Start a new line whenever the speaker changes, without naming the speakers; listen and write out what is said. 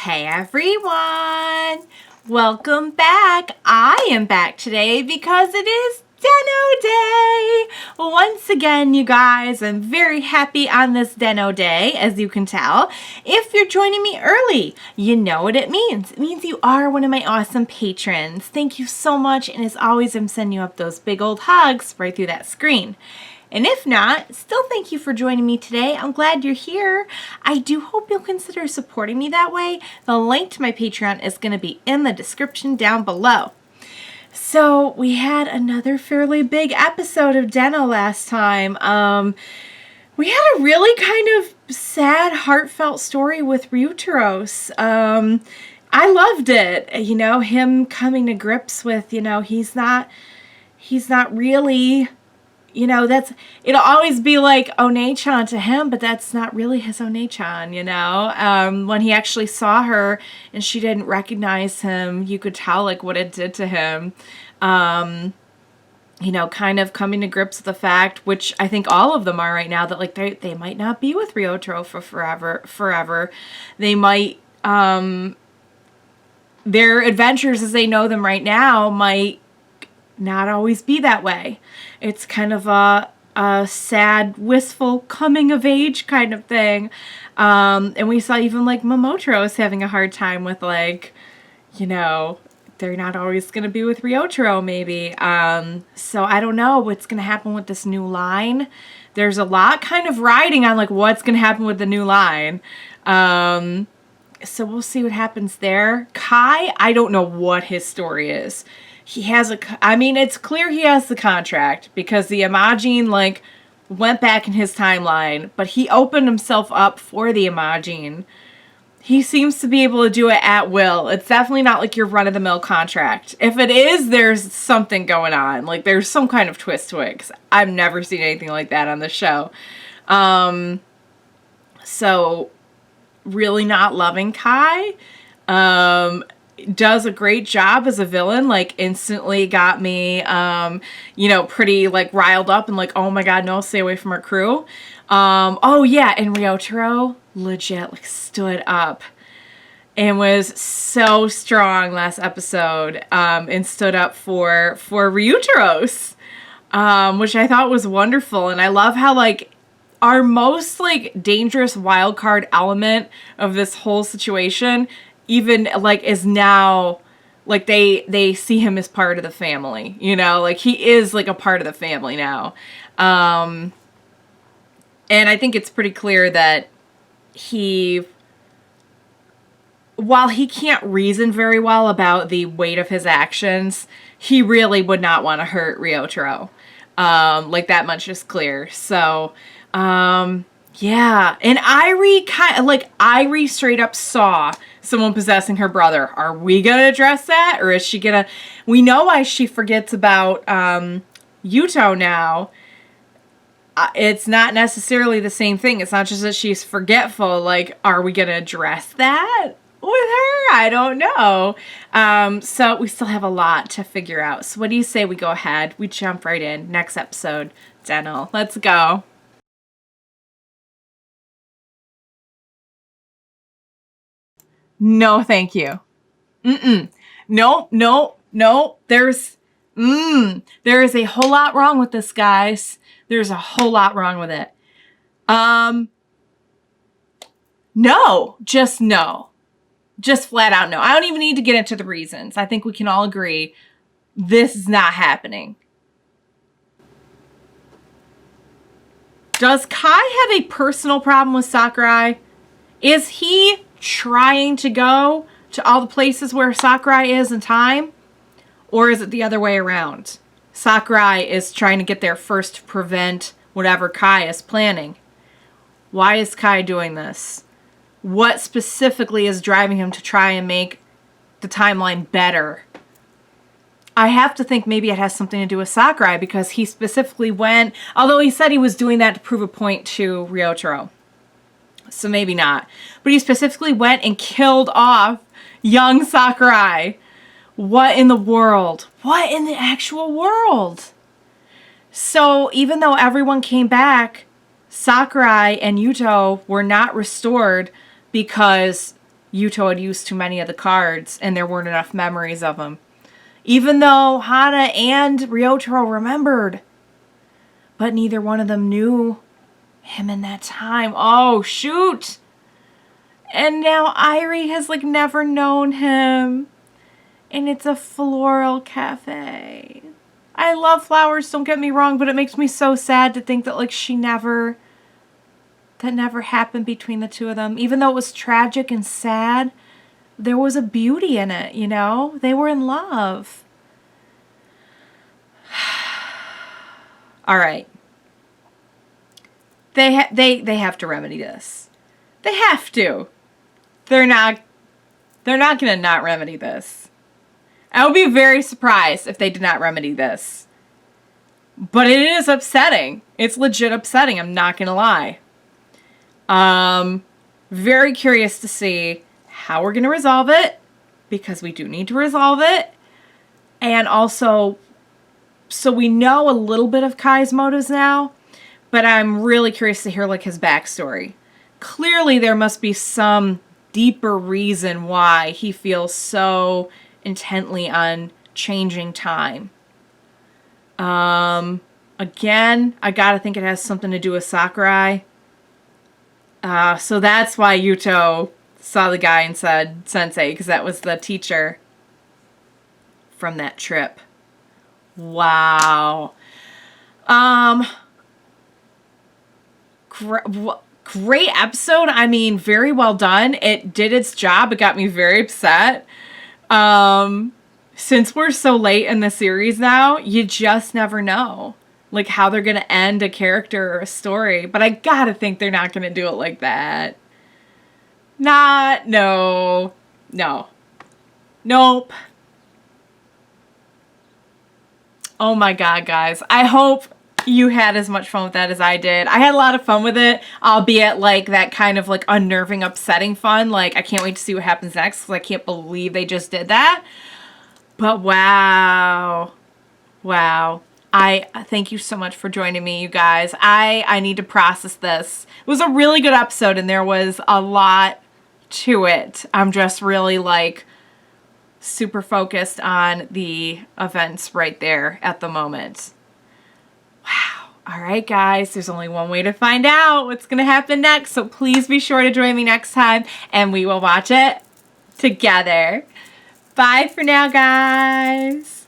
Hey everyone! Welcome back! I am back today because it is Den-O Day! Once again, you guys, I'm very happy on this Den-O Day, as you can tell. If you're joining me early, you know what it means. It means you are one of my awesome patrons. Thank you so much, and as always, I'm sending you up those big old hugs right through that screen. And if not, still thank you for joining me today. I'm glad you're here. I do hope you'll consider supporting me that way. The link to my Patreon is going to be in the description down below. So we had another fairly big episode of Den-O last time. We had a really kind of sad, heartfelt story with Yuuto. I loved it. You know, him coming to grips with, you know, he's not really... You know, it'll always be like One-chan to him, but that's not really his One-chan, you know? When he actually saw her and she didn't recognize him, you could tell, like, what it did to him. You know, kind of coming to grips with the fact, which I think all of them are right now, that, like, they might not be with Yuuto for forever. They might, their adventures as they know them right now might not always be that way. It's kind of a sad, wistful, coming of age kind of thing. And we saw even like Momotaro's having a hard time with, like, you know, they're not always going to be with Yuuto maybe. So I don't know what's going to happen with this new line. There's a lot kind of riding on like what's going to happen with the new line. So we'll see what happens there. Kai, I don't know what his story is. He has I mean, it's clear he has the contract because the Imagine, like, went back in his timeline, but he opened himself up for the Imagine. He seems to be able to do it at will. It's definitely not like your run-of-the-mill contract. If it is, there's something going on. Like, there's some kind of twist to it, 'cause I've never seen anything like that on the show. So, really not loving Kai. Does a great job as a villain, like instantly got me, you know, pretty like riled up and like, oh my god, no, stay away from our crew. Oh yeah, and Yuuto legit like stood up and was so strong last episode, and stood up for Ryuteros, which I thought was wonderful. And I love how like our most like dangerous wild card element of this whole situation even like is now like they see him as part of the family, you know, like he is like a part of the family now. And I think it's pretty clear that while he can't reason very well about the weight of his actions, he really would not want to hurt Ryuto. Like that much is clear. So, yeah. And Irie straight up saw someone possessing her brother. Are we gonna address that? Or is she gonna... We know why she forgets about Yuuto now. It's not necessarily the same thing. It's not just that she's forgetful. Like, are we gonna address that with her? I don't know. So we still have a lot to figure out. So what do you say we go ahead? We jump right in. Next episode, Den-O. Let's go. No, thank you. No. There is a whole lot wrong with this, guys. There's a whole lot wrong with it. No. Just no. Just flat out no. I don't even need to get into the reasons. I think we can all agree this is not happening. Does Kai have a personal problem with Sakurai? Is he trying to go to all the places where Sakurai is in time? Or is it the other way around? Sakurai is trying to get there first to prevent whatever Kai is planning. Why is Kai doing this? What specifically is driving him to try and make the timeline better? I have to think maybe it has something to do with Sakurai because he specifically went, although he said he was doing that to prove a point to Ryuto. So maybe not. But he specifically went and killed off young Sakurai. What in the world? What in the actual world? So even though everyone came back, Sakurai and Yuuto were not restored because Yuuto had used too many of the cards and there weren't enough memories of them. Even though Hana and Ryotaro remembered. But neither one of them knew him in that time. Oh, shoot! And now Irie has, like, never known him. And it's a floral cafe. I love flowers, don't get me wrong, but it makes me so sad to think that, like, that never happened between the two of them. Even though it was tragic and sad, there was a beauty in it, you know? They were in love. All right. They have to remedy this. They have to. They're not gonna not remedy this. I would be very surprised if they did not remedy this. But it is upsetting. It's legit upsetting, I'm not gonna lie. Very curious to see how we're gonna resolve it, because we do need to resolve it. And also, so we know a little bit of Kai's motives now, but I'm really curious to hear, like, his backstory. Clearly there must be some deeper reason why he feels so intently on changing time. Again, I gotta think it has something to do with Sakurai. So that's why Yuuto saw the guy and said sensei, because that was the teacher from that trip. Wow. Great episode. I mean, very well done. It did its job. It got me very upset. Since we're so late in the series now, you just never know, like, how they're gonna end a character or a story. But I gotta think they're not gonna do it like that. No. Nope. Oh my god, guys. I hope you had as much fun with that as I did. I had a lot of fun with it, albeit, like, that kind of, like, unnerving, upsetting fun. Like, I can't wait to see what happens next, because I can't believe they just did that. But wow. Wow. I thank you so much for joining me, you guys. I need to process this. It was a really good episode, and there was a lot to it. I'm just really, like, super focused on the events right there at the moment. Wow. All right, guys, there's only one way to find out what's going to happen next, so please be sure to join me next time, and we will watch it together. Bye for now, guys.